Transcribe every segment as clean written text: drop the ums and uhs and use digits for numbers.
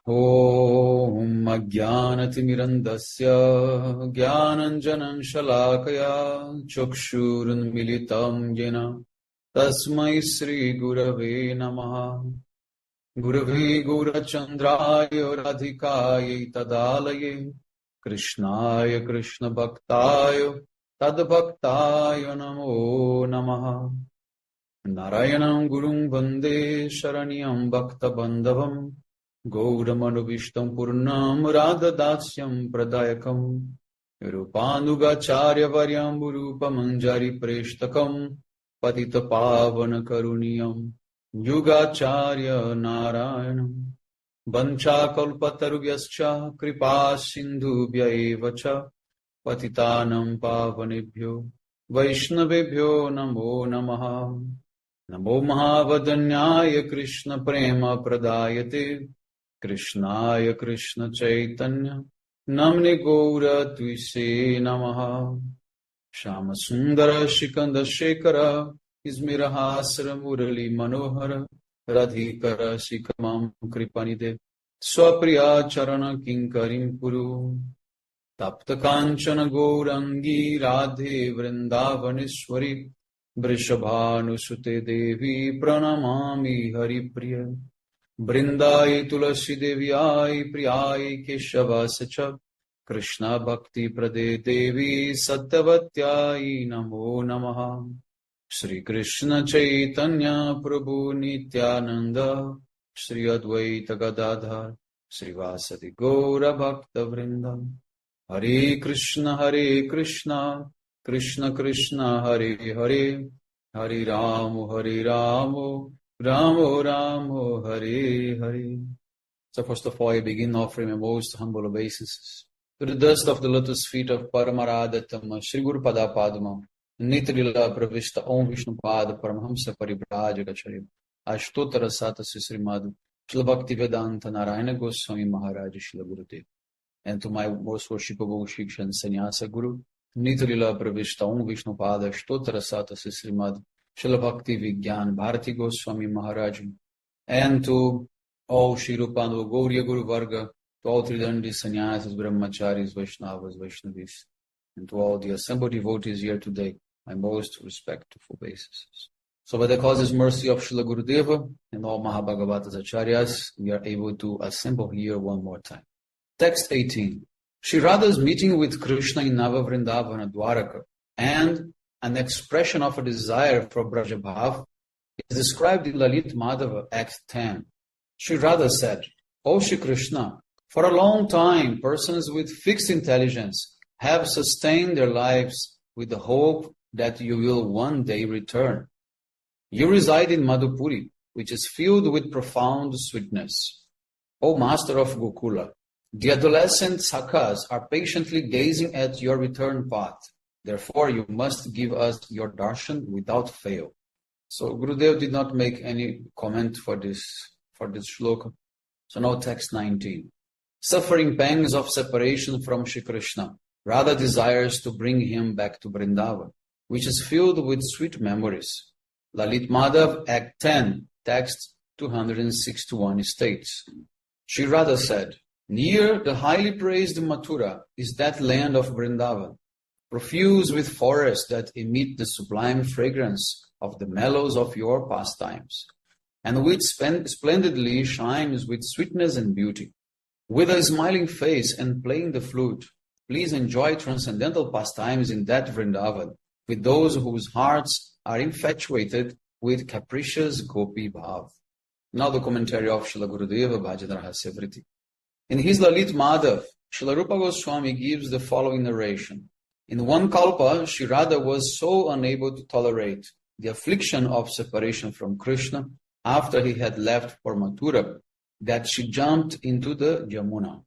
Om Ajnanatimirandasya Jnananjanan Shalakaya Chakshurunmilitam Yena Tasmai Sri Gurave Namaha. Gurave Gurachandraya Radhikaya Tadalaye Krishnaya Krishna Bhaktaya Tadbhaktaya Namo Namaha. Narayanam Gurum Vande Sharanyam Bhakta Bandhavam Gauramanovistam Purnam Radhadasyam Pradayakam Rupanugacharya Varyam Burupamanjari Preshtakam Patita Pavana Karuniyam Yugacharya Narayanam Vancha Kalpatarubhyascha Kripa Sindhubhya Evacha Patitanam Pavanebhyo Vaishnavebhyo Namo Namaha. Namo Mahavadanyaya Krishna Prema Pradayate Krishnaya Krishna Chaitanya Namne Gaura Twise Namaha. Shama Sundara Shikanda Shekara Izmirahasra Murali Manohara Radhikara Sikamam Kripanide Swapriya Charana Kinkarim Puru Tapta Kanchana Gaurangi Radhe Vrindavaneshwari Vrishabhanusute Devi Pranamami Haripriya Brindai Tulasi Devyai Priyai Keshavascha Krishna Bhakti Prade Devi Sattavatyai Namo Namaha. Shri Krishna Chaitanya Prabhu Nityananda Shri Advaita Gadadhar Shri Vasadi Gaura Bhakta Vrinda. Hare Krishna Krishna Krishna Hare Hare Hare Ramo Ramo Ramo Hare Hare. So first of all I begin offering my most humble obeisances to the dust of the lotus feet of Paramaradatam Shri Guru Pada Padma Nitrila Pravishta Om Vishnu Pada Paramahamsa Paribrajagacharya Ashtotara Sata Srimad Shila Bhakti Vedanta Narayana Goswami Maharaj Shila Gurudev. And to my most worshipable Shiksha and Sannyasa Guru Nitrila Pravishta Om Vishnu Pada Ashtotara Sata Srimad Shila Bhakti Vigyan Bharati Goswami Maharaj, and to all Shri Rupanu Gauriya Guru Varga, to all Tridandi Sannyasas, Brahmacharis, Vaishnavas, Vaishnavis, and to all the assembled devotees here today, my most respectful obeisances. So by the causeless mercy of Srila Gurudeva and all Mahabhagavatas Acharyas, we are able to assemble here one more time. Text 18. Shri Radha's meeting with Krishna in Nava Vrindavana Dwaraka and an expression of a desire for Brajabhav is described in Lalit Madhava, Act 10. Shri Radha said, O Shri Krishna, for a long time, persons with fixed intelligence have sustained their lives with the hope that you will one day return. You reside in Madhupuri, which is filled with profound sweetness. O Master of Gokula, the adolescent Sakhas are patiently gazing at your return path. Therefore, you must give us your darshan without fail. So Gurudev did not make any comment for this shloka. So now text 19. Suffering pangs of separation from Shri Krishna, Radha desires to bring him back to Vrindavan, which is filled with sweet memories. Lalit Madhav, Act 10, text 261 states, Shri Radha said, near the highly praised Mathura is that land of Vrindavan, profuse with forests that emit the sublime fragrance of the mellows of your pastimes, and which splendidly shines with sweetness and beauty. With a smiling face and playing the flute, please enjoy transcendental pastimes in that Vrindavan with those whose hearts are infatuated with capricious Gopi Bhav. Now the commentary of Srila Gurudeva Bhajana Rahasya. In his Lalit Madhav, Srila Rupa Goswami gives the following narration. In one kalpa, Shri Radha was so unable to tolerate the affliction of separation from Krishna after he had left for Mathura that she jumped into the Yamuna.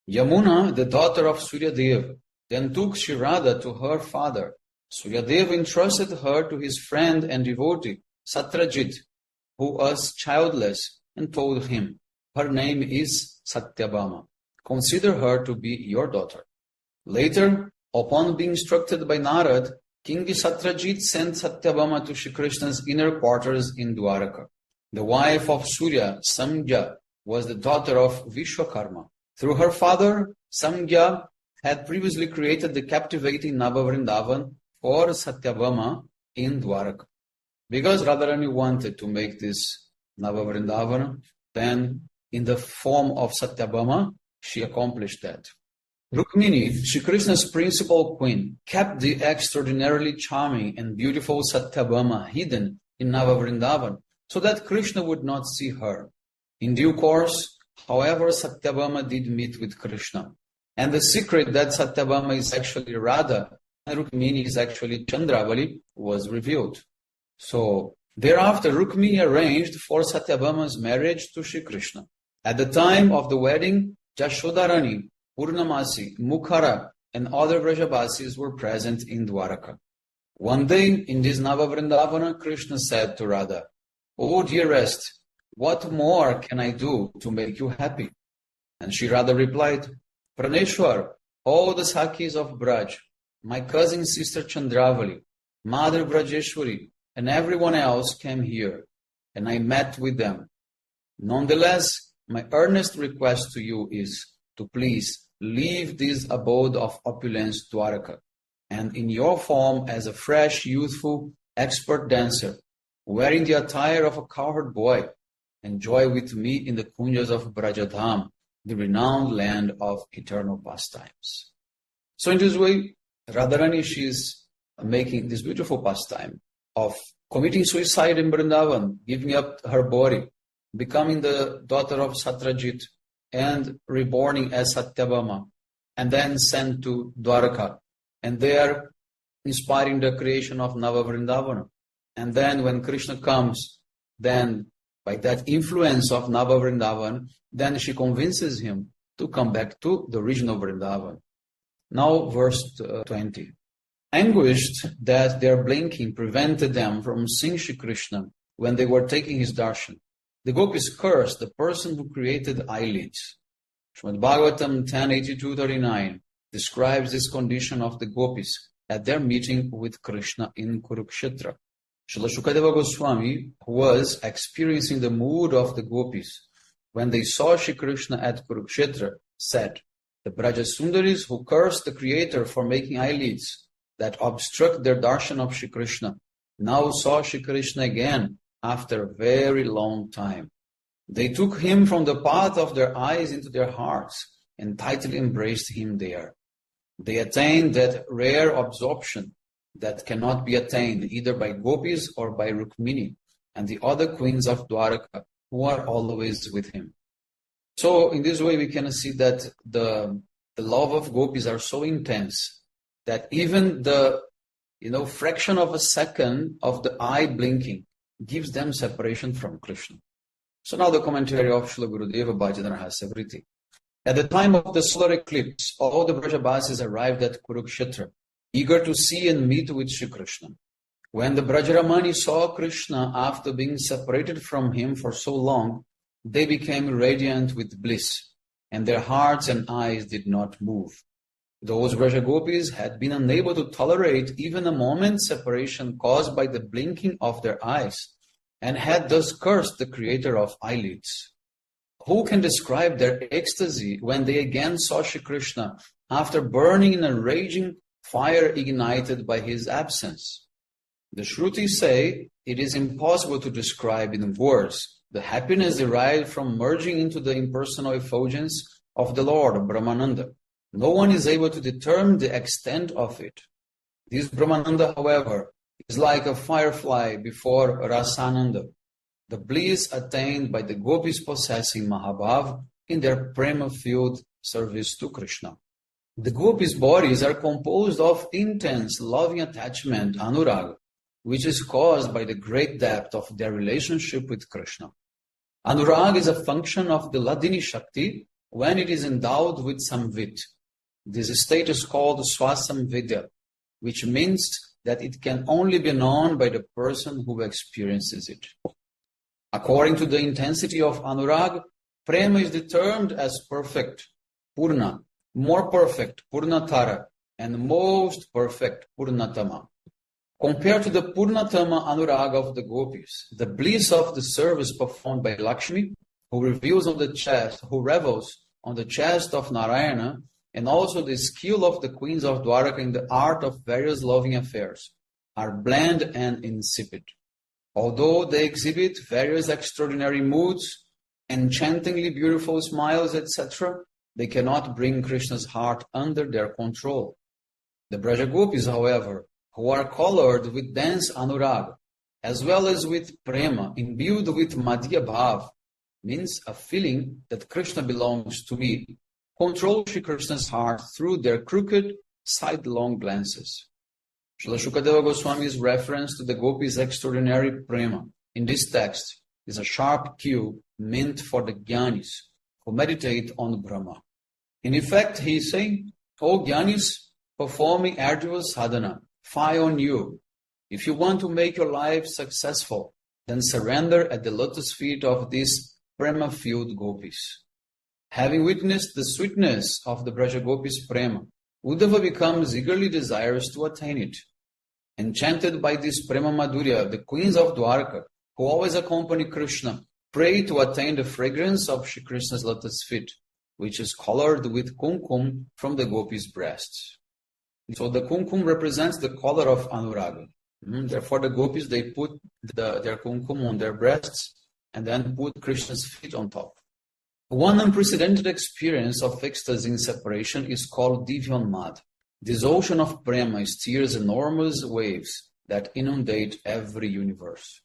Yamuna, the daughter of Suryadev, then took Shri Radha to her father. Suryadev entrusted her to his friend and devotee, Satrajit, who was childless, and told him, her name is Satyabhama. Consider her to be your daughter. Later, upon being instructed by Narad, King Satrajit sent Satyabhama to Shri Krishna's inner quarters in Dwaraka. The wife of Surya, Samja, was the daughter of Vishwakarma. Through her father, Samgya had previously created the captivating Navavrindavan for Satyabhama in Dwaraka. Because Radharani wanted to make this Navavrindavan, then in the form of Satyabhama, she accomplished that. Rukmini, Shri Krishna's principal queen, kept the extraordinarily charming and beautiful Satyabhama hidden in Navavrindavan so that Krishna would not see her. In due course, however, Satyabhama did meet with Krishna. And the secret that Satyabhama is actually Radha and Rukmini is actually Chandravali was revealed. So, thereafter, Rukmini arranged for Satyabhama's marriage to Shri Krishna. At the time of the wedding, Jashodarani, Purnamasi, Mukhara, and other Vrajabasis were present in Dwaraka. One day, in this Navavrindavana, Krishna said to Radha, "O dearest, what more can I do to make you happy?" And Shri Radha replied, "Praneshwar, all the Sakhis of Braj, my cousin sister Chandravali, Mother Brajeshwari, and everyone else came here, and I met with them. Nonetheless, my earnest request to you is to please leave this abode of opulence, Dwaraka, and in your form as a fresh, youthful, expert dancer, wearing the attire of a cowherd boy, enjoy with me in the kunjas of Brajadham, the renowned land of eternal pastimes." So in this way, Radharani, she is making this beautiful pastime of committing suicide in Vrindavan, giving up her body, becoming the daughter of Satrajit, and reborning as Satyabhama, and then sent to Dwaraka, and there inspiring the creation of Navavrindavana. And then when Krishna comes, then by that influence of Navavrindavan, then she convinces him to come back to the original Vrindavan. Now verse 20. Anguished that their blinking prevented them from seeing Shri Krishna when they were taking his darshan, the gopis cursed the person who created eyelids. Srimad Bhagavatam 10.82-39 describes this condition of the gopis at their meeting with Krishna in Kurukshetra. Srila Shukadeva Goswami, who was experiencing the mood of the gopis when they saw Shri Krishna at Kurukshetra, said, "The Brajasundaris who cursed the Creator for making eyelids that obstruct their darshan of Shri Krishna now saw Shri Krishna again after a very long time. They took him from the path of their eyes into their hearts and tightly embraced him there. They attained that rare absorption that cannot be attained either by gopis or by Rukmini and the other queens of Dwaraka who are always with him." So in this way we can see that the love of gopis are so intense that even the fraction of a second of the eye blinking gives them separation from Krishna. So now the commentary of Srila Gurudeva Bhajana Rahasya Vritti. At the time of the solar eclipse, all the Brajabasis arrived at Kurukshetra, eager to see and meet with Shri Krishna. When the Brajaramani saw Krishna after being separated from him for so long, they became radiant with bliss, and their hearts and eyes did not move. Those Brajagopis had been unable to tolerate even a moment's separation caused by the blinking of their eyes, and had thus cursed the creator of eyelids. Who can describe their ecstasy when they again saw Shri Krishna after burning in a raging fire ignited by his absence? The Shrutis say it is impossible to describe in words the happiness derived from merging into the impersonal effulgence of the Lord, Brahmananda. No one is able to determine the extent of it. This Brahmananda, however, is like a firefly before Rasananda, the bliss attained by the gopis possessing Mahabhav in their prema-filled service to Krishna. The gopis' bodies are composed of intense loving attachment, anurag, which is caused by the great depth of their relationship with Krishna. Anurag is a function of the Ladini Shakti when it is endowed with samvit. This state is called swasamvidya, which means that it can only be known by the person who experiences it. According to the intensity of anurag, prema is determined as perfect, purna, more perfect, purnatara, and most perfect, purnatama. Compared to the purnatama anurag of the gopis, the bliss of the service performed by Lakshmi who revels on the chest of Narayana, and also the skill of the queens of Dwaraka in the art of various loving affairs, are bland and insipid. Although they exhibit various extraordinary moods, enchantingly beautiful smiles, etc., they cannot bring Krishna's heart under their control. The Brajagopis, however, who are colored with dense anurag, as well as with prema, imbued with madhya bhav, means a feeling that Krishna belongs to me, control Shri Krishna's heart through their crooked, sidelong glances. Srila Shukadeva Goswami's reference to the gopis' extraordinary prema in this text is a sharp cue meant for the jnanis who meditate on Brahma. In effect, he is saying, O jnanis performing arduous sadhana, fie on you. If you want to make your life successful, then surrender at the lotus feet of these prema-filled gopis. Having witnessed the sweetness of the Brajagopis' prema, Uddhava becomes eagerly desirous to attain it. Enchanted by this prema madhurya, the queens of Dwarka, who always accompany Krishna, pray to attain the fragrance of Shri Krishna's lotus feet, which is colored with kumkum from the gopis' breasts. So the kumkum represents the color of anuraga. Therefore, the gopis, they put their kumkum on their breasts and then put Krishna's feet on top. One unprecedented experience of ecstasy in separation is called Divyanmad. This ocean of prema steers enormous waves that inundate every universe.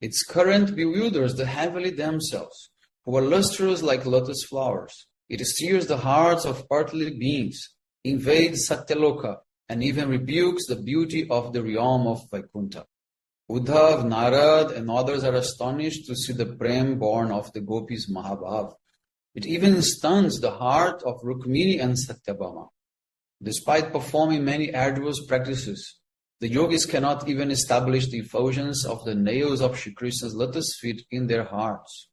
Its current bewilders the heavenly themselves, who are lustrous like lotus flowers. It steers the hearts of earthly beings, invades Satyaloka, and even rebukes the beauty of the realm of Vaikuntha. Uddhav, Narad, and others are astonished to see the prem born of the gopis Mahabhav. It even stuns the heart of Rukmini and Satyabhama. Despite performing many arduous practices, the yogis cannot even establish the effulgence of the nails of Shri Krishna's lotus feet in their hearts.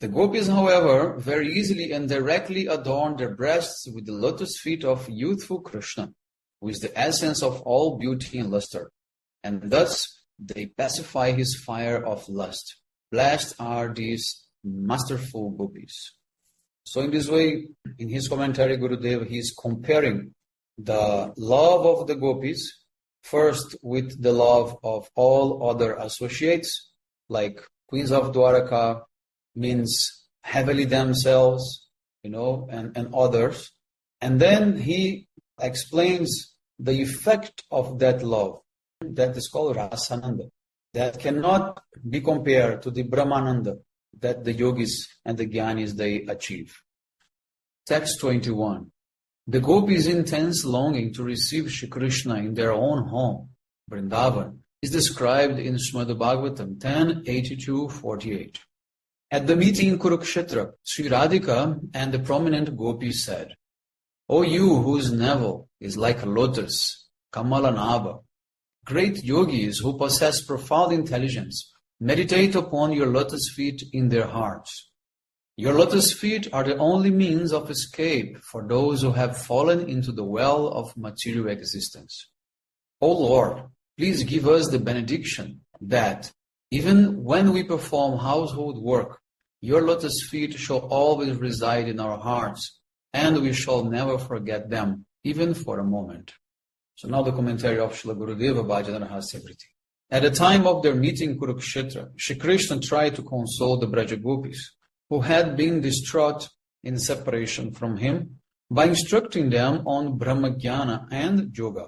The gopis, however, very easily and directly adorn their breasts with the lotus feet of youthful Krishna, who is the essence of all beauty and luster, and thus they pacify his fire of lust. Blessed are these masterful gopis. So in this way, in his commentary, Gurudev, he is comparing the love of the gopis first with the love of all other associates, like queens of Dwaraka, means heavenly themselves, and others. And then he explains the effect of that love, that is called Rasananda, that cannot be compared to the Brahmananda that the yogis and the jnanis they achieve. Text 21. The gopis' intense longing to receive Shri Krishna in their own home, Vrindavan, is described in Srimad Bhagavatam 10:82-48. At the meeting in Kurukshetra, Sri Radhika and the prominent gopis said, O you whose navel is like a lotus, Kamalanabha, great yogis who possess profound intelligence, meditate upon your lotus feet in their hearts. Your lotus feet are the only means of escape for those who have fallen into the well of material existence. O Lord, please give us the benediction that, even when we perform household work, your lotus feet shall always reside in our hearts, and we shall never forget them, even for a moment. So now the commentary of Srila Gurudeva Bhajana Rahasya. At the time of their meeting in Kurukshetra, Shri Krishna tried to console the Brajagopis, who had been distraught in separation from him, by instructing them on Brahmagyana and Yoga.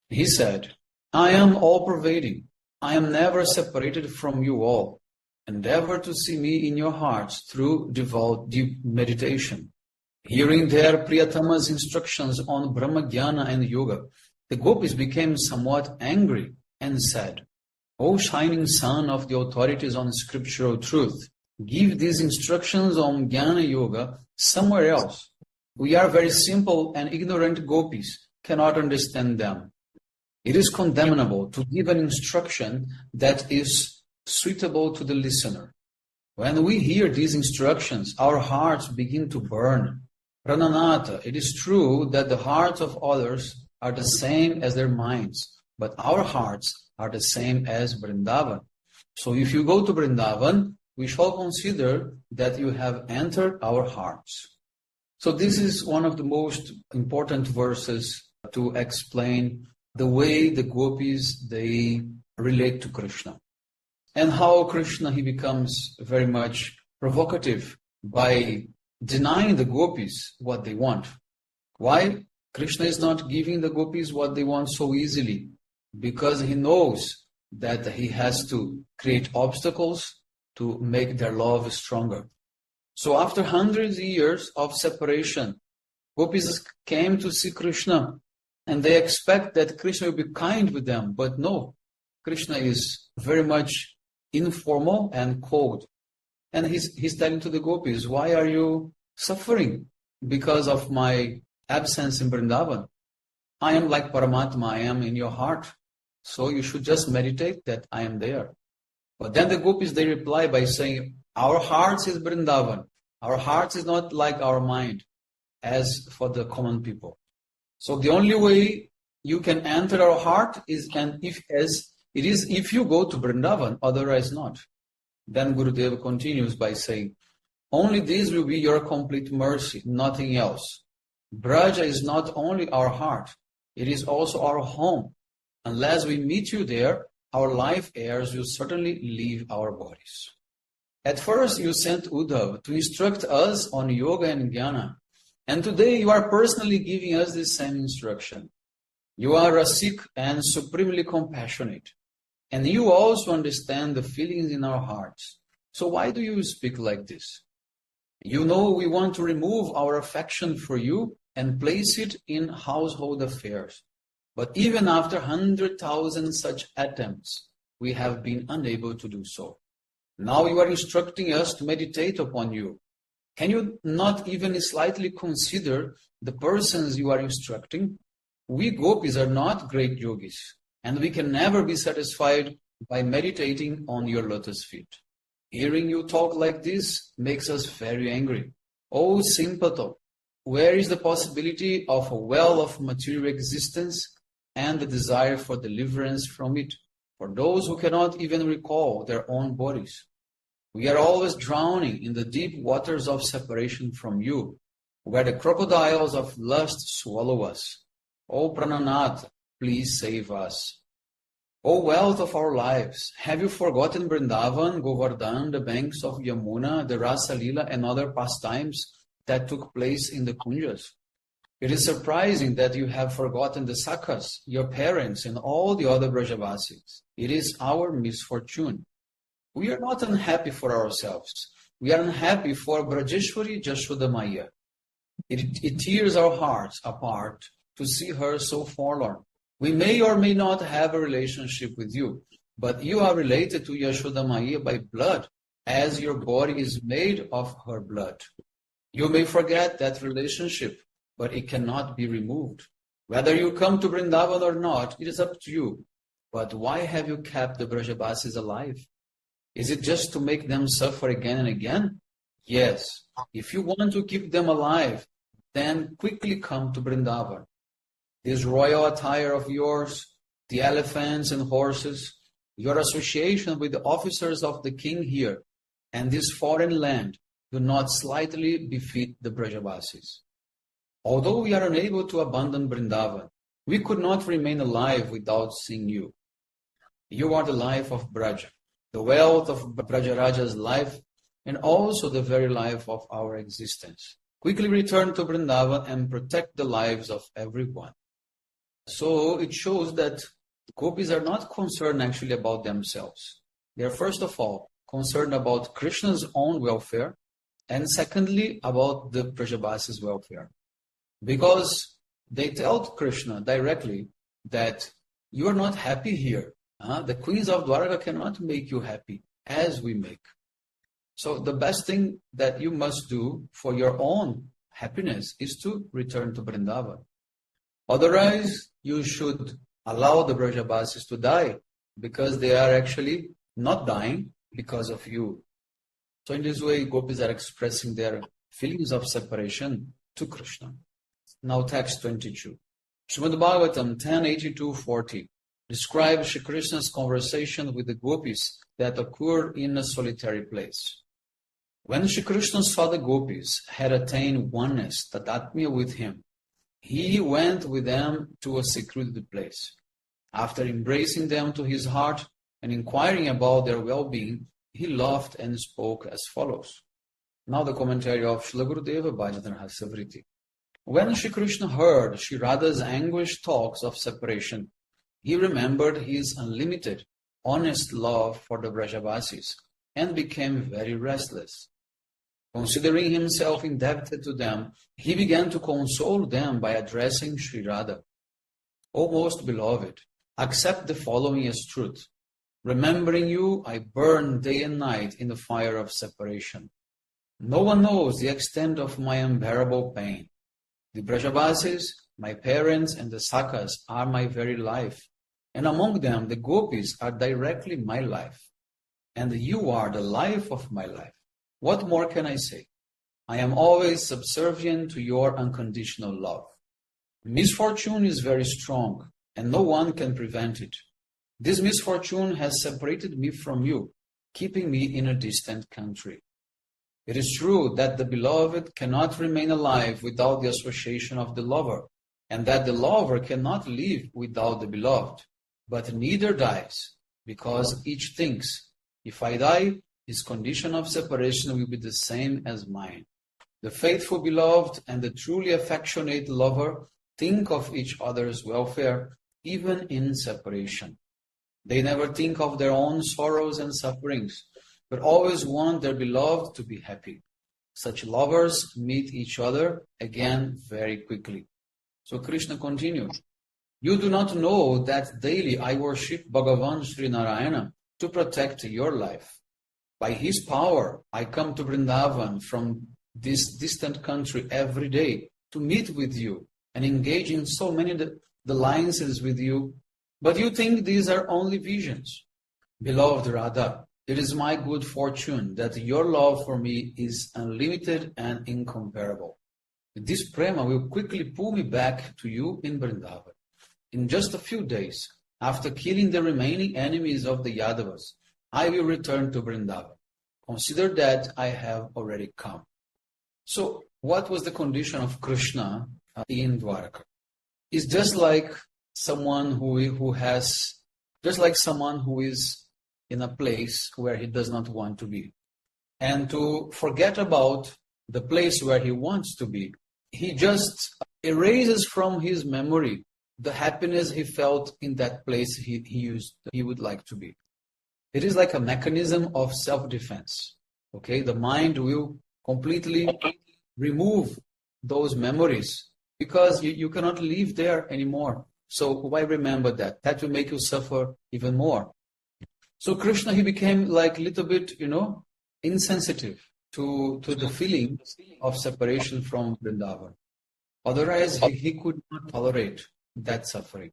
He said, I am all-pervading. I am never separated from you all. Endeavor to see me in your hearts through devout deep meditation. Hearing their Priyatama's instructions on Brahmagyana and Yoga, the gopis became somewhat angry and said, O shining sun of the authorities on scriptural truth, give these instructions on Jnana Yoga somewhere else. We are very simple and ignorant gopis, cannot understand them. It is condemnable to give an instruction that is suitable to the listener. When we hear these instructions, our hearts begin to burn. Prananata, it is true that the hearts of others are the same as their minds, but our hearts are the same as Vrindavan. So if you go to Vrindavan, we shall consider that you have entered our hearts. So this is one of the most important verses to explain the way the gopis, they relate to Krishna. And how Krishna, he becomes very much provocative by denying the gopis what they want. Why? Krishna is not giving the gopis what they want so easily, because he knows that he has to create obstacles to make their love stronger. So after hundreds of years of separation, gopis came to see Krishna, and they expect that Krishna will be kind with them. But no, Krishna is very much informal and cold. And he's telling to the gopis, why are you suffering because of my absence in Vrindavan? I am like Paramatma, I am in your heart. So you should just meditate that I am there. But then the gopis, they reply by saying, our hearts is Vrindavan. Our hearts is not like our mind, as for the common people. So the only way you can enter our heart is if you go to Vrindavan, otherwise not. Then Gurudeva continues by saying, only this will be your complete mercy, nothing else. Braja is not only our heart, it is also our home. Unless we meet you there, our life heirs will certainly leave our bodies. At first, you sent Uddhav to instruct us on yoga and jnana. And today you are personally giving us the same instruction. You are Rasik and supremely compassionate. And you also understand the feelings in our hearts. So why do you speak like this? You know we want to remove our affection for you and place it in household affairs. But even after 100,000 such attempts, we have been unable to do so. Now you are instructing us to meditate upon you. Can you not even slightly consider the persons you are instructing? We gopis are not great yogis, and we can never be satisfied by meditating on your lotus feet. Hearing you talk like this makes us very angry. Oh, Simpato, where is the possibility of a well of material existence and the desire for deliverance from it, for those who cannot even recall their own bodies? We are always drowning in the deep waters of separation from you, where the crocodiles of lust swallow us. O Prananath, please save us. O wealth of our lives, have you forgotten Vrindavan, Govardhan, the banks of Yamuna, the Rasa Lila, and other pastimes that took place in the Kunjas? It is surprising that you have forgotten the Sakhas, your parents, and all the other Brajavasis. It is our misfortune. We are not unhappy for ourselves. We are unhappy for Brajeshwari Jashoda Maya. It tears our hearts apart to see her so forlorn. We may or may not have a relationship with you, but you are related to Yashoda Maya by blood, as your body is made of her blood. You may forget that relationship, but it cannot be removed. Whether you come to Vrindavan or not, it is up to you. But why have you kept the Brajavasis alive? Is it just to make them suffer again and again? Yes. If you want to keep them alive, then quickly come to Vrindavan. This royal attire of yours, the elephants and horses, your association with the officers of the king here, and this foreign land do not slightly befit the Brajavasis. Although we are unable to abandon Vrindavan, we could not remain alive without seeing you. You are the life of Braja, the wealth of Brajaraja's life, and also the very life of our existence. Quickly return to Vrindavan and protect the lives of everyone. So it shows that gopis are not concerned actually about themselves. They are first of all concerned about Krishna's own welfare, and secondly about the Brajavasis' welfare. Because they tell Krishna directly that you are not happy here. The queens of Dwarka cannot make you happy as we make. So the best thing that you must do for your own happiness is to return to Vrindavan. Otherwise, you should allow the Brajavasis to die, because they are actually not dying because of you. So in this way, gopis are expressing their feelings of separation to Krishna. Now text 22. Srimad Bhagavatam 10.82.40. describes Shri Krishna's conversation with the gopis that occurred in a solitary place. When Shri Krishna saw the gopis had attained oneness, tatatmya, with him, he went with them to a secluded place. After embracing them to his heart and inquiring about their well-being, he laughed and spoke as follows. Now the commentary of Srila Gurudeva, Bhajana Rahasya. When Shri Krishna heard Shri Radha's anguished talks of separation, he remembered his unlimited, honest love for the Brajavasis and became very restless. Considering himself indebted to them, he began to console them by addressing Shri Radha. O most beloved, accept the following as truth. Remembering you, I burn day and night in the fire of separation. No one knows the extent of my unbearable pain. The Brajavasis, my parents, and the Sakas are my very life, and among them the gopis are directly my life, and you are the life of my life. What more can I say? I am always subservient to your unconditional love. Misfortune is very strong, and no one can prevent it. This misfortune has separated me from you, keeping me in a distant country. It is true that the beloved cannot remain alive without the association of the lover, and that the lover cannot live without the beloved. But neither dies, because each thinks, if I die, his condition of separation will be the same as mine. The faithful beloved and the truly affectionate lover think of each other's welfare, even in separation. They never think of their own sorrows and sufferings, but always want their beloved to be happy. Such lovers meet each other again very quickly. So Krishna continued, you do not know that daily I worship Bhagavan Sri Narayana to protect your life. By his power, I come to Vrindavan from this distant country every day to meet with you and engage in so many alliances with you. But you think these are only visions. Beloved Radha, it is my good fortune that your love for me is unlimited and incomparable. This prema will quickly pull me back to you in Vrindavan. In just a few days, after killing the remaining enemies of the Yadavas, I will return to Vrindavan. Consider that I have already come. So, what was the condition of Krishna in Dwaraka? It's just like someone who is in a place where he does not want to be. And to forget about the place where he wants to be, he just erases from his memory the happiness he felt in that place he would like to be. It is like a mechanism of self-defense. Okay, the mind will completely remove those memories because you cannot live there anymore. So why remember that? That will make you suffer even more. So Krishna, he became like a little bit, insensitive to the feeling of separation from Vrindavan. Otherwise, he could not tolerate that suffering.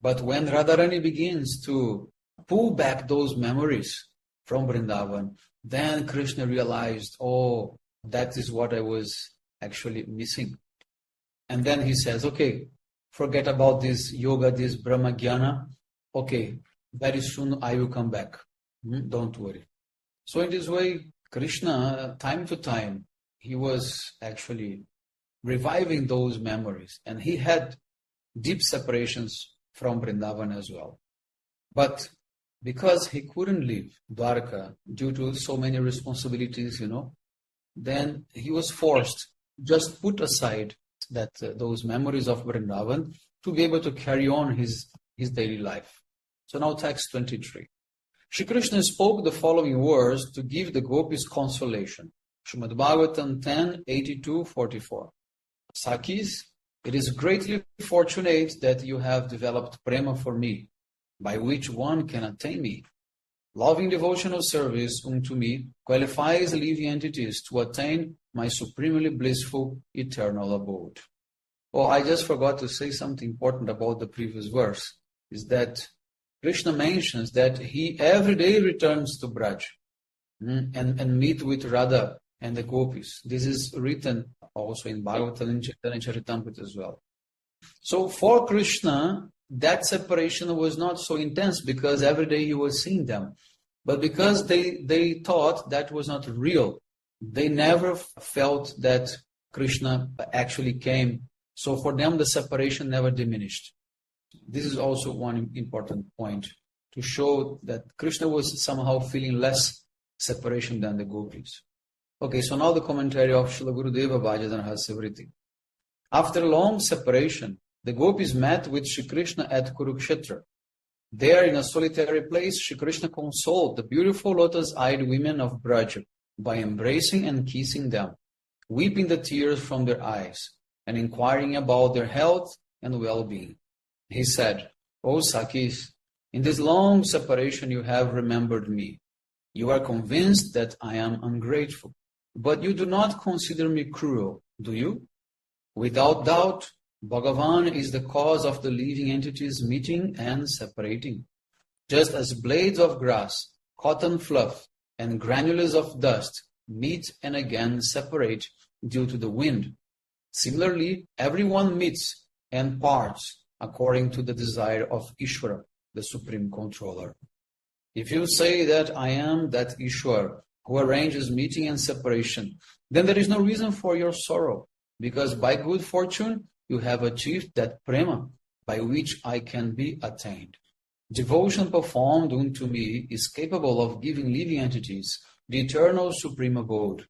But when Radharani begins to pull back those memories from Vrindavan, then Krishna realized, oh, that is what I was actually missing. And then he says, okay, forget about this yoga, this Brahma Jnana. Okay, very soon I will come back. Don't worry. So in this way, Krishna, time to time, he was actually reviving those memories. And he had deep separations from Vrindavan as well. But because he couldn't leave Dwarka due to so many responsibilities, then he was forced to just put aside those memories of Vrindavan to be able to carry on his daily life. So now text 23. Shri Krishna spoke the following words to give the gopis consolation. Srimad Bhagavatam 10:82-44. Sakis, it is greatly fortunate that you have developed prema for me, by which one can attain me. Loving devotional service unto me qualifies living entities to attain my supremely blissful eternal abode. Oh, I just forgot to say something important about the previous verse, is that Krishna mentions that he every day returns to Braj and meet with Radha and the gopis. This is written also in Bhagavatam and Charitamrita as well. So for Krishna, that separation was not so intense because every day he was seeing them. But because they thought that was not real, they never felt that Krishna actually came. So for them, the separation never diminished. This is also one important point to show that Krishna was somehow feeling less separation than the gopis. Okay, so now the commentary of Srila Gurudeva Bhajana Rahasya Vritti. After long separation, the gopis met with Shri Krishna at Kurukshetra. There, in a solitary place, Shri Krishna consoled the beautiful lotus-eyed women of Braja by embracing and kissing them, weeping the tears from their eyes, and inquiring about their health and well-being. He said, "O Sakhis, in this long separation you have remembered me. You are convinced that I am ungrateful, but you do not consider me cruel, do you? Without doubt, Bhagavan is the cause of the living entities meeting and separating. Just as blades of grass, cotton fluff, and granules of dust meet and again separate due to the wind. Similarly, everyone meets and parts according to the desire of Ishvara, the Supreme Controller. If you say that I am that Ishvara who arranges meeting and separation, then there is no reason for your sorrow, because by good fortune you have achieved that prema by which I can be attained. Devotion performed unto me is capable of giving living entities the eternal supreme abode,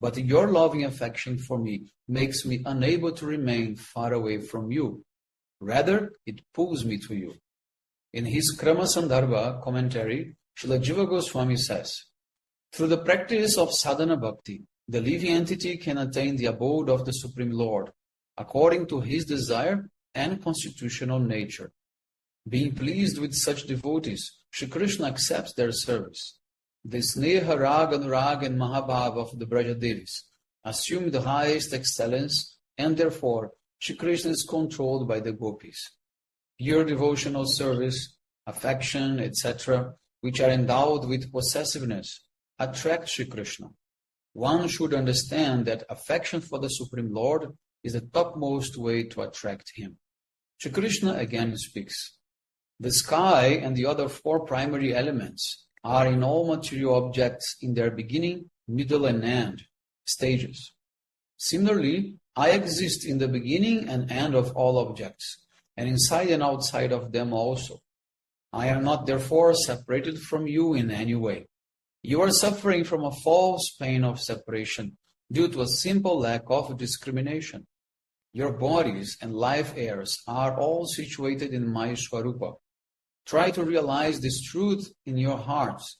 but your loving affection for me makes me unable to remain far away from you. Rather, it pulls me to you." In his Krama Sandarbha commentary, Srila Jiva Goswami says, "Through the practice of sadhana bhakti, the living entity can attain the abode of the Supreme Lord, according to his desire and constitutional nature. Being pleased with such devotees, Shri Krishna accepts their service. The Sneha, Rag, Anurag, and Mahabhav of the Brajadevis assume the highest excellence, and therefore Shri Krishna is controlled by the gopis. Pure devotional service, affection, etc., which are endowed with possessiveness, attract Shri Krishna. One should understand that affection for the Supreme Lord is the topmost way to attract him." Shri Krishna again speaks, "The sky and the other four primary elements are in all material objects in their beginning, middle, and end stages. Similarly, I exist in the beginning and end of all objects, and inside and outside of them also. I am not therefore separated from you in any way. You are suffering from a false pain of separation due to a simple lack of discrimination. Your bodies and life airs are all situated in my Swarupa. Try to realize this truth in your hearts,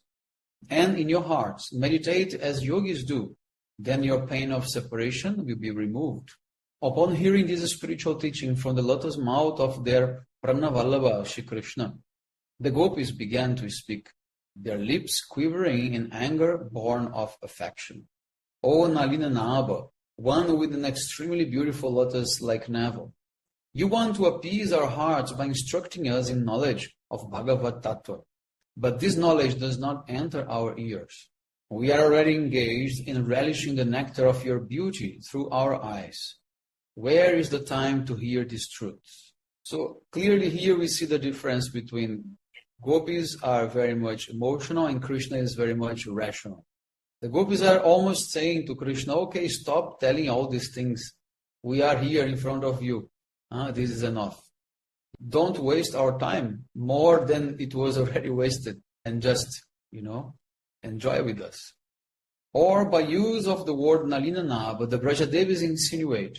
and in your hearts meditate as yogis do. Then your pain of separation will be removed." Upon hearing this spiritual teaching from the lotus mouth of their Pranavallabha Shri Krishna, the gopis began to speak, their lips quivering in anger born of affection. "O Nalina Nabha, one with an extremely beautiful lotus-like navel, you want to appease our hearts by instructing us in knowledge of Bhagavad Tattva, but this knowledge does not enter our ears. We are already engaged in relishing the nectar of your beauty through our eyes. Where is the time to hear these truths?" So clearly here we see the difference between gopis are very much emotional and Krishna is very much rational. The gopis are almost saying to Krishna, "Okay, stop telling all these things. We are here in front of you. This is enough. Don't waste our time more than it was already wasted, and just, enjoy with us." Or by use of the word Nalinanabha, the Brajadevis insinuate,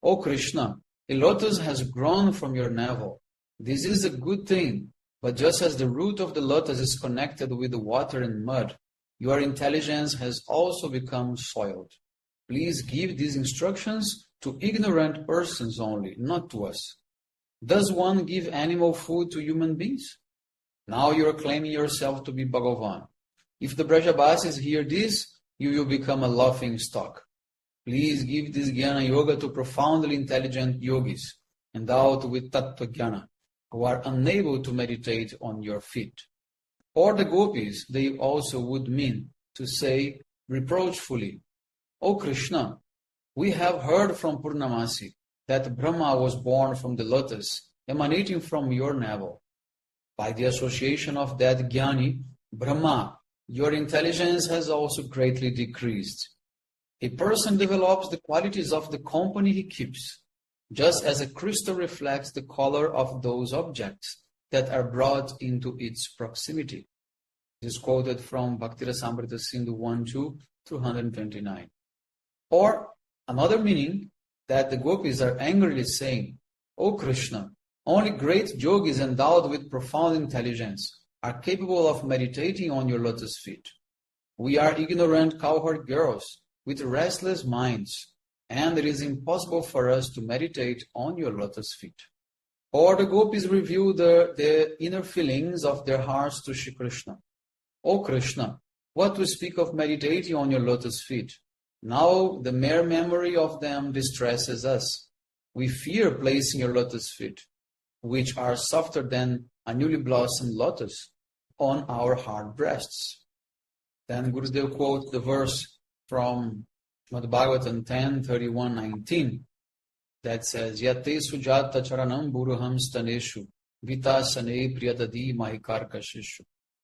"O Krishna, a lotus has grown from your navel. This is a good thing, but just as the root of the lotus is connected with the water and mud, your intelligence has also become soiled. Please give these instructions to ignorant persons only, not to us. Does one give animal food to human beings? Now you are claiming yourself to be Bhagavan. If the Brajabasis hear this, you will become a laughing stock. Please give this Jnana Yoga to profoundly intelligent yogis, endowed with Tattva Jnana, who are unable to meditate on your feet." Or the gopis, they also would mean to say reproachfully, "O Krishna, we have heard from Purnamasi that Brahma was born from the lotus emanating from your navel. By the association of that Jnani, Brahma, your intelligence has also greatly decreased. A person develops the qualities of the company he keeps, just as a crystal reflects the color of those objects that are brought into its proximity. This is quoted from Bhaktirasamrita Sindhu 1-2 through 129. Or another meaning, that the gopis are angrily saying, O Krishna, only great yogis endowed with profound intelligence are capable of meditating on your lotus feet. We are ignorant cowherd girls with restless minds, and it is impossible for us to meditate on your lotus feet. Or the gopis reveal the inner feelings of their hearts to Shri Krishna. O Krishna, what to speak of meditating on your lotus feet? Now the mere memory of them distresses us. We fear placing your lotus feet, which are softer than a newly blossomed lotus, on our hard breasts. Then Gurudev quotes the verse from Srimad Bhagavatam 10:31-19 that says, Yate sujata charanam buruham staneshu vitasane priyatadi mahikarkashishu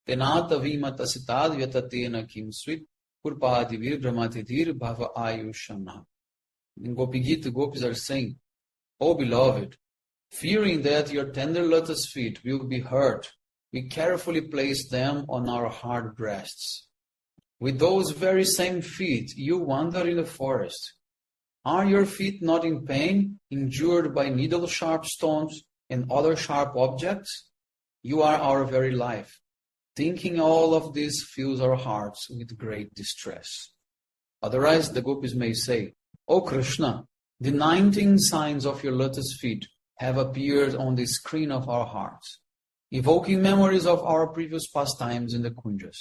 tenata vimatasitad vyatatena kimsvit purpadivir brahmatidir bhava ayushana. In Gopi Gita, gopis are saying, O beloved, fearing that your tender lotus feet will be hurt, we carefully place them on our hard breasts. With those very same feet, you wander in the forest. Are your feet not in pain, injured by needle-sharp stones and other sharp objects? You are our very life. Thinking all of this fills our hearts with great distress. Otherwise, the gopis may say, O Krishna, the 19 signs of your lotus feet have appeared on the screen of our hearts, evoking memories of our previous pastimes in the kunjas.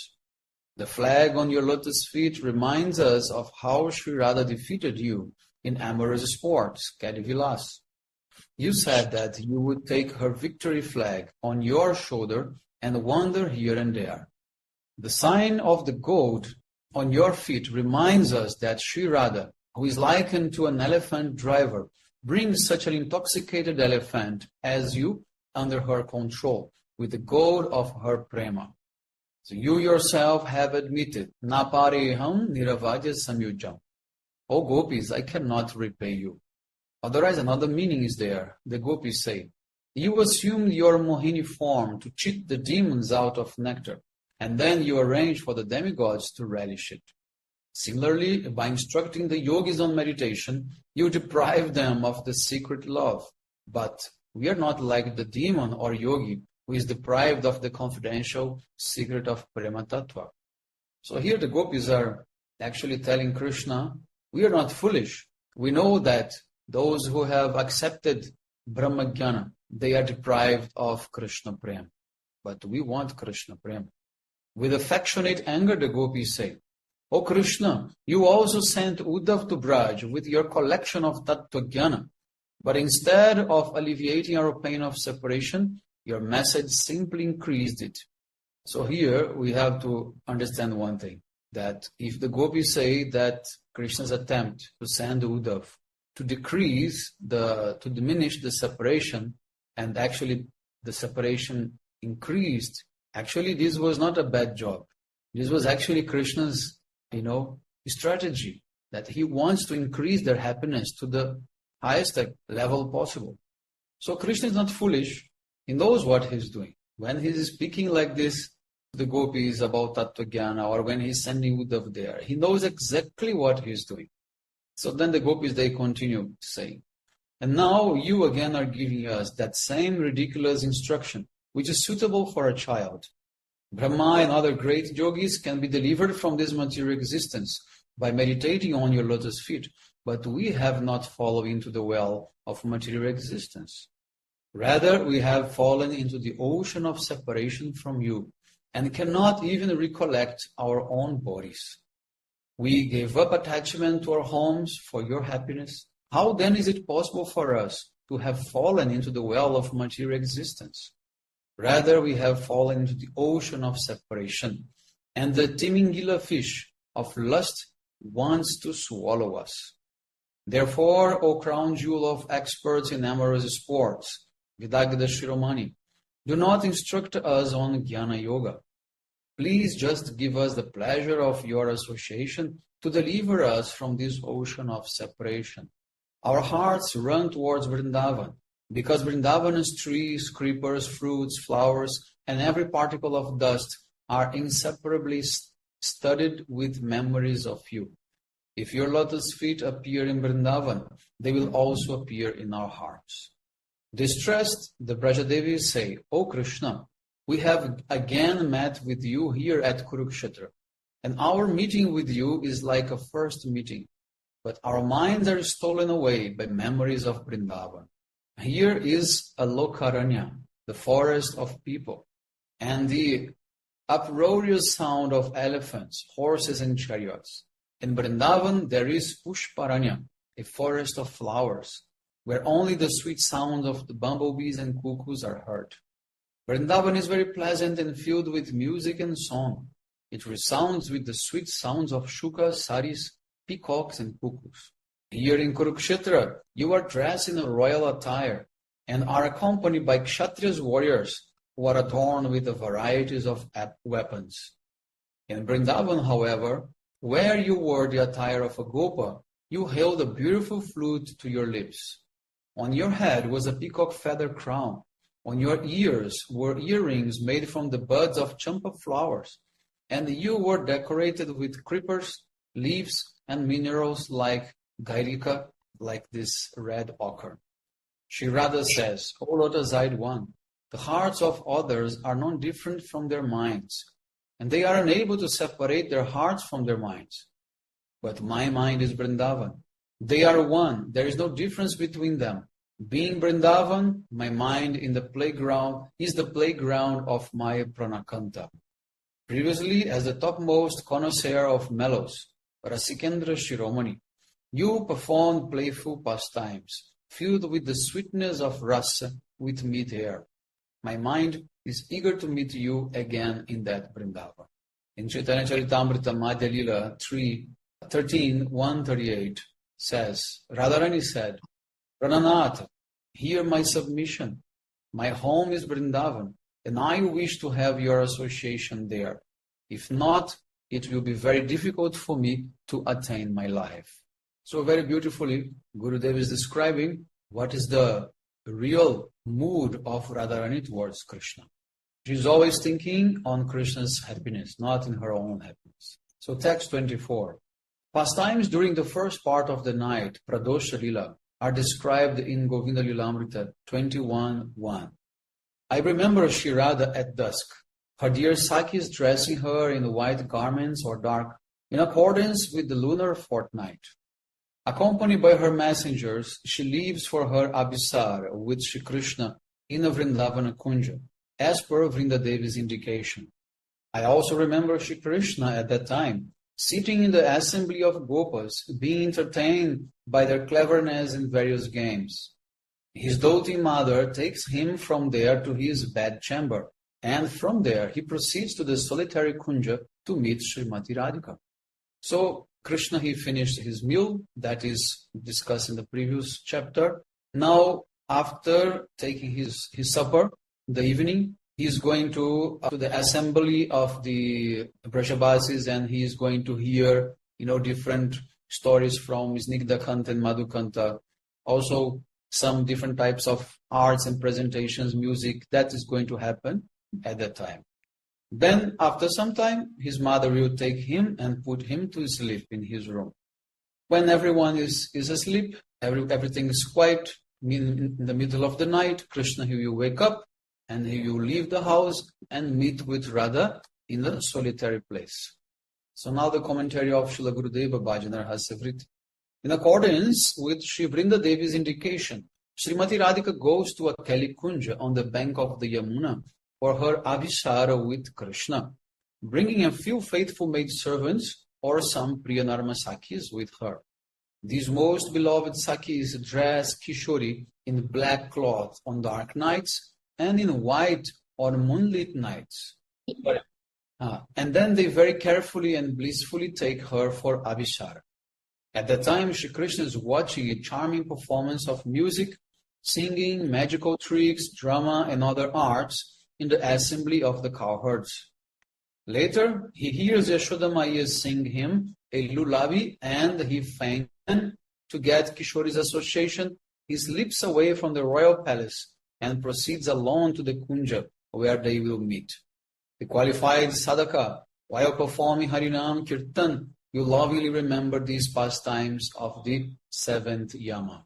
The flag on your lotus feet reminds us of how Sri Radha defeated you in amorous sports, Kadivilas. You said that you would take her victory flag on your shoulder and wander here and there. The sign of the goat on your feet reminds us that Sri Radha, who is likened to an elephant driver, brings such an intoxicated elephant as you under her control with the goad of her prema. So you yourself have admitted, Napareham niravajya samyujam. O gopis, I cannot repay you. Otherwise, another meaning is there. The gopis say, you assumed your Mohini form to cheat the demons out of nectar, and then you arrange for the demigods to relish it. Similarly, by instructing the yogis on meditation, you deprive them of the secret love. But we are not like the demon or yogi who is deprived of the confidential secret of Prema Tattva. So here the gopis are actually telling Krishna, we are not foolish. We know that those who have accepted Brahmajnana, they are deprived of Krishna Prema. But we want Krishna Prema. With affectionate anger, the gopis say, O Krishna, you also sent Uddhav to Braj with your collection of Tattvajnana. But instead of alleviating our pain of separation, your message simply increased it. So here we have to understand one thing, that if the gopis say that Krishna's attempt to send Uddhav to diminish the separation, and actually the separation increased, actually this was not a bad job. This was actually Krishna's, strategy, that he wants to increase their happiness to the highest level possible. So Krishna is not foolish. He knows what he's doing. When he is speaking like this to the gopis about Tattvajnana, or when he's sending Uddhav there, he knows exactly what he's doing. So then the gopis, they continue saying, and now you again are giving us that same ridiculous instruction, which is suitable for a child. Brahma and other great yogis can be delivered from this material existence by meditating on your lotus feet, but we have not fallen into the well of material existence. Rather, we have fallen into the ocean of separation from you and cannot even recollect our own bodies. We gave up attachment to our homes for your happiness. How then is it possible for us to have fallen into the well of material existence? Rather, we have fallen into the ocean of separation, and the Timingila fish of lust wants to swallow us. Therefore, O crown jewel of experts in amorous sports, Vidagda Shiromani, do not instruct us on Jnana Yoga. Please just give us the pleasure of your association to deliver us from this ocean of separation. Our hearts run towards Vrindavan, because Vrindavan's trees, creepers, fruits, flowers, and every particle of dust are inseparably studded with memories of you. If your lotus feet appear in Vrindavan, they will also appear in our hearts. Distressed, the Brajadevis say, O Krishna, we have again met with you here at Kurukshetra, and our meeting with you is like a first meeting, but our minds are stolen away by memories of Vrindavan. Here is a Lokaranya, the forest of people, and the uproarious sound of elephants, horses, and chariots. In Vrindavan, there is Pushparanya, a forest of flowers, where only the sweet sounds of the bumblebees and cuckoos are heard. Vrindavan is very pleasant and filled with music and song. It resounds with the sweet sounds of shukas, saris, peacocks, and cuckoos. Here in Kurukshetra, you are dressed in a royal attire and are accompanied by Kshatriya's warriors who are adorned with the varieties of weapons. In Vrindavan, however, where you wore the attire of a gopa, you held a beautiful flute to your lips. On your head was a peacock feather crown. On your ears were earrings made from the buds of champa flowers, and you were decorated with creepers, leaves, and minerals like gairika, like this red ochre. Shri Radha says, O lotus-eyed one, the hearts of others are not different from their minds, and they are unable to separate their hearts from their minds. But my mind is Vrindavan. They are one. There is no difference between them. Being Vrindavan, my mind in the playground is the playground of my Pranakanta. Previously, as the topmost connoisseur of mellows, Rasikendra Shiromani, you performed playful pastimes, filled with the sweetness of rasa with mid-air. My mind is eager to meet you again in that Vrindavan. In Chaitanya Charitamrita Madhya Lila 13:138 says, Radharani said, Prananath, hear my submission. My home is Vrindavan, and I wish to have your association there. If not, it will be very difficult for me to attain my life. So very beautifully, Gurudev is describing what is the real mood of Radharani towards Krishna. She is always thinking on Krishna's happiness, not in her own happiness. So text 24. Pastimes during the first part of the night, Pradosha Lila, are described in Govinda Lilamrita 21:1. I remember Shri Radha at dusk, her dear Sakis dressing her in white garments or dark, in accordance with the lunar fortnight. Accompanied by her messengers, she leaves for her Abhisar with Shri Krishna in a Vrindavana Kunja, as per Vrindadevi's indication. I also remember Shri Krishna at that time, sitting in the assembly of Gopas, being entertained by their cleverness in various games. His doting mother takes him from there to his bedchamber, and from there he proceeds to the solitary kunja to meet Srimati Radhika. So Krishna, he finished his meal, that is discussed in the previous chapter. Now, after taking his supper in the evening, he is going to the assembly of the Brajavasis, and he is going to hear, different stories from Snigdhakanta and Madhukanta. Also, some different types of arts and presentations, music, that is going to happen at that time. Then, after some time, his mother will take him and put him to sleep in his room. When everyone is asleep, everything is quiet, in the middle of the night, Krishna, he will wake up and he will leave the house and meet with Radha in the solitary place. So now the commentary of Srila Gurudeva Bhajana Rahasya. In accordance with Sri Vrinda Devi's indication, Srimati Radhika goes to a Kali Kunja on the bank of the Yamuna for her Abhishara with Krishna, bringing a few faithful maidservants or some Priyanarma Sakis with her. These most beloved Sakis dress Kishori in black cloth on dark nights and in white on moonlit nights. And then they very carefully and blissfully take her for Abhishara. At that time, Shri Krishna is watching a charming performance of music singing, magical tricks, drama, and other arts in the assembly of the cowherds. Later, he hears Yashoda Maya sing him a lullaby and he faints. To get Kishori's association, he slips away from the royal palace and proceeds alone to the Kunja, where they will meet. The qualified sadhaka, while performing Harinam Kirtan, you lovingly remember these pastimes of the seventh yama.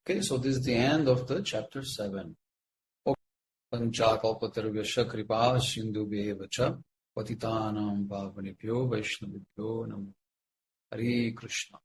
Okay, so this is the end of the chapter 7. Panchakalpatarvyasya kripa sindhubhyevacha patitanam pavanebhyo vaishnavibhyo namo. Hare Krishna.